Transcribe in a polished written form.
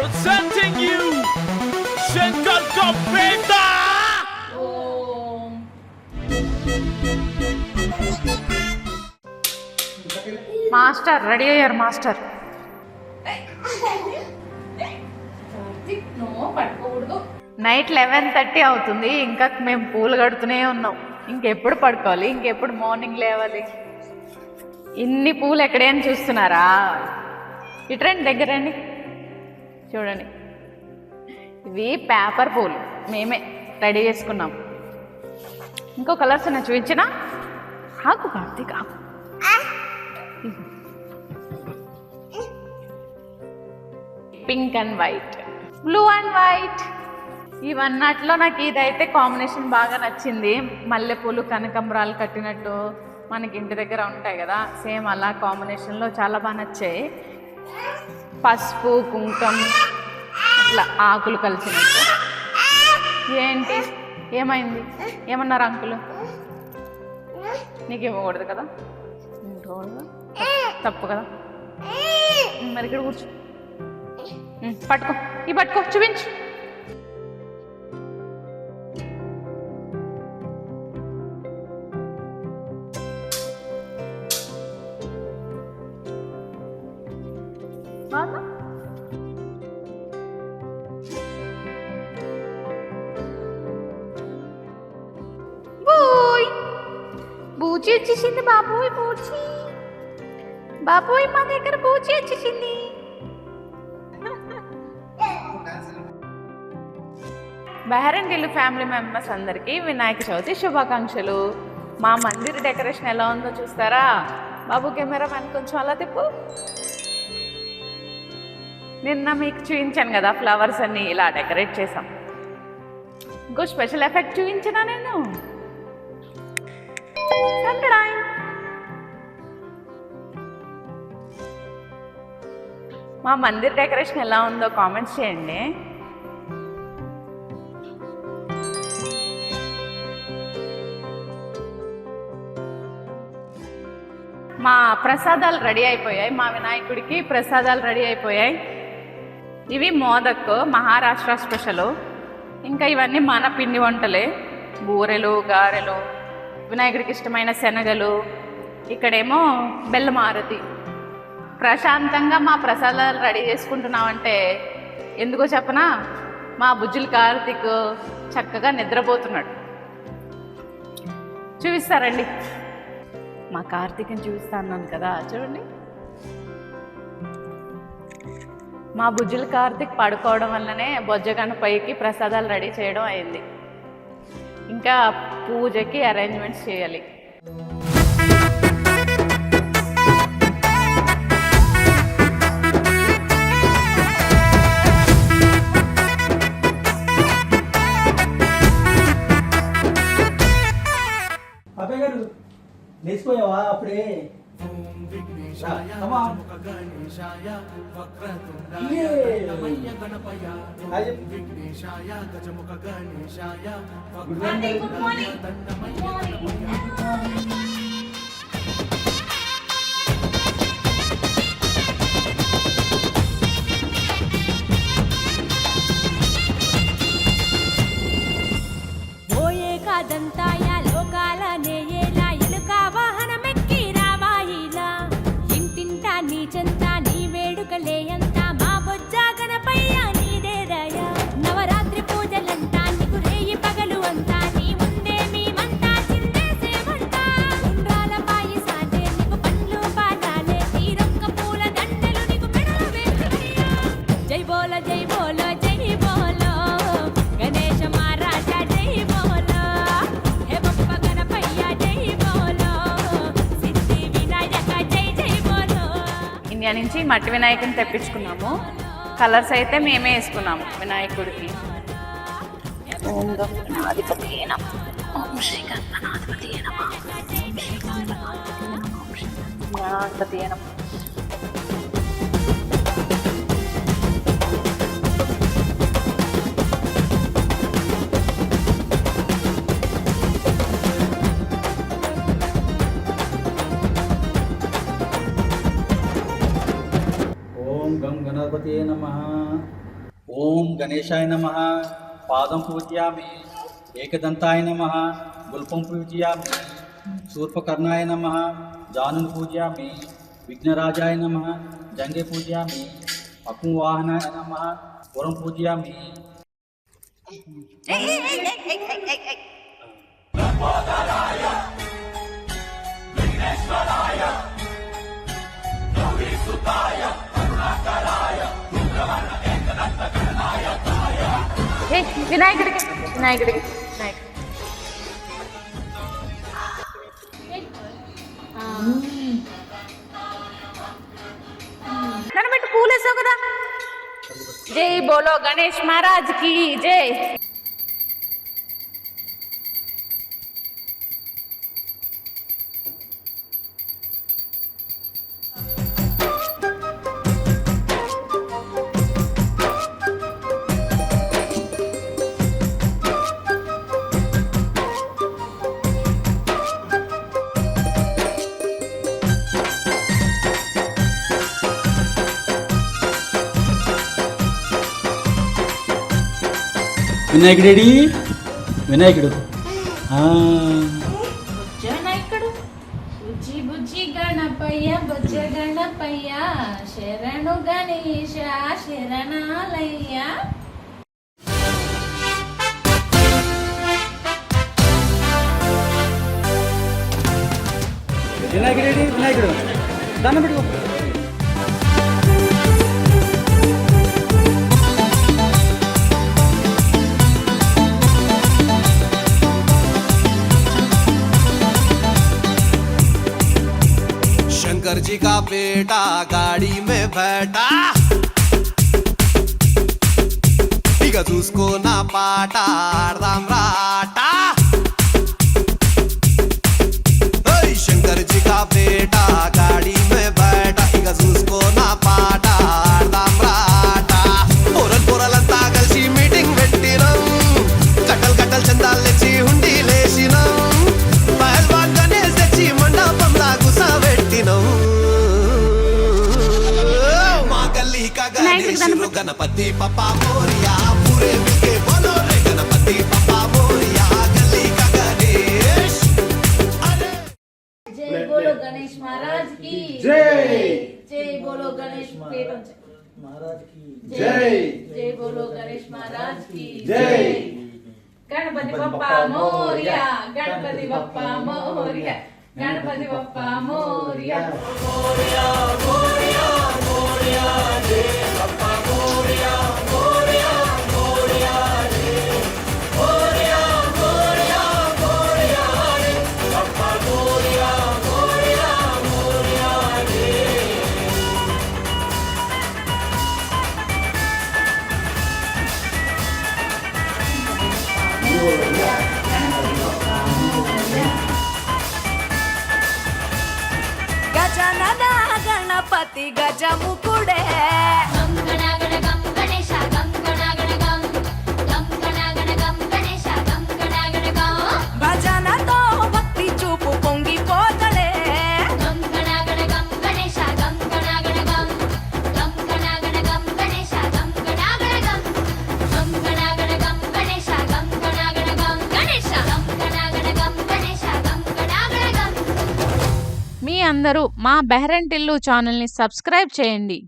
Presenting you Shankar Kapeta. Master ready అయ్యారు master. Night 11:30 అవుతుంది, ఇంకా మేము పూలు కడుతూనే ఉన్నాం. ఇంకెప్పుడు పడుకోవాలి, ఇంకెప్పుడు మార్నింగ్ లేవాలి. ఇన్ని పూలు ఎక్కడేని చూస్తున్నారా? ఇట్రండి దగ్గరండి, చూడండి. ఇవి పేపర్ పూలు మేమే రెడీ చేసుకున్నాం. ఇంకో కలర్స్ నేను చూపించినా? ఆకు కార్తీక్ ఆకు. Pink and white, blue and white, ఇవన్నట్లో నాకు ఇదైతే కాంబినేషన్ బాగా నచ్చింది. మల్లెపూలు కనకంబరాలు కట్టినట్టు మనకి ఇంటి దగ్గర ఉంటాయి కదా, సేమ్ అలా కాంబినేషన్లో చాలా బాగా నచ్చాయి. పసుపు కుంకం అట్లా ఆకులు కలిసినట్టు. ఏంటి ఏమైంది? ఏమన్నారు అంకులు? నీకు ఇవ్వకూడదు కదా, తప్పు కదా. మరి ఇక్కడ కూర్చో, పట్టుకో, ఈ పట్టుకో, చూపించు. బూచి వచ్చేసింది బాబోయ్, బూచి బాబోయ్, మా దగ్గర బూచి వచ్చేసింది. బెహరంగిల్లు ఫ్యామిలీ మెంబర్స్ అందరికీ వినాయక చవితి శుభాకాంక్షలు. మా మందిర్ డెకరేషన్ ఎలా ఉందో చూస్తారా? బాబు కెమెరా మ్యాన్ కొంచెం అలా తిప్పు. నిన్న మీకు చూపించాను కదా, ఫ్లవర్స్ అన్ని ఇలా డెకరేట్ చేసాం. ఇంకో స్పెషల్ ఎఫెక్ట్ చూపించినా నేను. మా మందిర్ డెకరేషన్ ఎలా ఉందో కామెంట్స్ చేయండి. మా ప్రసాదాలు రెడీ అయిపోయాయి, మా వినాయకుడికి ప్రసాదాలు రెడీ అయిపోయాయి. ఇవి మోదక్, మహారాష్ట్ర స్పెషల్. ఇంకా ఇవన్నీ మన పిండి వంటలే, బూరెలు, గారెలు, వినాయకుడికి ఇష్టమైన శనగలు. ఇక్కడేమో బెల్లం ఆరతి. ప్రశాంతంగా మా ప్రసాదాలు రెడీ చేసుకుంటున్నామంటే ఎందుకో చెప్పనా? మా బుజ్జులు కార్తీక్ చక్కగా నిద్రపోతున్నాడు. చూపిస్తారండి, మా కార్తీక్ని చూపిస్తా అన్నాను కదా, చూడండి. మా బుజ్జులు కార్తీక్ పడుకోవడం వల్లనే బొజ్జగన్న పైకి ప్రసాదాలు రెడీ చేయడం అయింది. ఇంకా పూజకి అరేంజ్మెంట్స్ చేయాలి. అబ్బాయి గారు లేచిపోయావా అప్పుడే? ఓయే కాదంతాయ లోకాల నేయేలా ఎలుక వాహనమెక్కి రావాయిలా ఇంటింటా నీ చెంత నీ వేడుకలే అంత మా బొజ్జా గణపయ్య నీదేదయా నవరాత్రి పూజలంతా నీకు రేయి పగలు అంతా నీ ముందే మేమంతా చిందేసేవంట ఉండ్రాల పాయసాలే నీకు పండ్లు బాలాలే తీరొక్క పూల దండలు నీకు మెడలు వేసుకయ్యా జై బోల జై బోల జై బోలో గణేశ మహారాజా జై బోలో హే బప్ప గణపయ్య జై బోలో సిద్ధి వినాయక జై జై బోలో. ఇండియా నుంచి మట్టి వినాయకుని తెప్పించుకున్నాము. కలర్స్ అయితే మేమే వేసుకున్నాము వినాయకుడికి. ఓం గం గణాధిపతయే నమః, ఓం శ్రీ గణాధిపతయే నమః, ఓం శ్రీ గణాధిపతయే నమః. ఓం గం గణపతయే నమః, ఓం గణేశాయ నమః పాదం పూజయామి, ఏకదంతాయ నమః గుల్పం పూజయామి, శూర్పకర్ణాయ నమః జానుని పూజయామి, విఘ్నరాజాయ నమః జంగే పూజయామి, అకువాహనాయ నమః పురం పూజయామి. వినాయకుడికి వినాయకుడికి వినాయకుడు నన్ను పెట్టి పూలేసావు కదా. జై బోలో గణేష్ మహారాజ్ కి జై. వినాయకుడు రెడీ, వినాయకుడు వినాయకుడు బుజ్జి బుజ్జి గణపయ్య బుజ్జ గణపయ్య శరణు గణేశ శరణాలయ్య. వినాయకుడు రెడీ, వినాయకుడు దండం పెట్టుకో. शंकर जी का बेटा गाड़ी में बैठा, बिगत उसको ना पाटा राम राटा. शंकर जी का बेटा गाड़ी में बैठा, बिगत उसको ना पाटा राम राटा. पोरल पोरलंता కలిసి మీటింగ్ పెట్టినం, కట్టల్ కట్టల్ చందాలు తెచ్చి హుండీ లేసినం, పహల్వాన్ గణేష్ తెచ్చి మండపంలా గుసబెట్టినం. మా గల్లీ కా గణేష్ గణపతి పప్పా మోరియా, పూరే మిల్కే బోలో రే గణపతి పప్పా మోరియా, గల్లీ కా గణేష్. జై బోలో గణేష్ మహారాజ్ కి జై. జై బోలో గణేష్ మహారాజ్ కి జై. జై బోలో గణేష్ మహారాజ్ కి జై. గణపతి బప్పా మోరియా, గణపతి బప్పా మోరియా, గణపతి బప్పా మోరియా. గజనన గణపతి గజముకుడే, భజనతో భక్తి చూపు పొంగిపోతడే, మీ అందరూ మా బెహరెంటిల్లు ఛానల్ని సబ్స్క్రైబ్ చేయండి.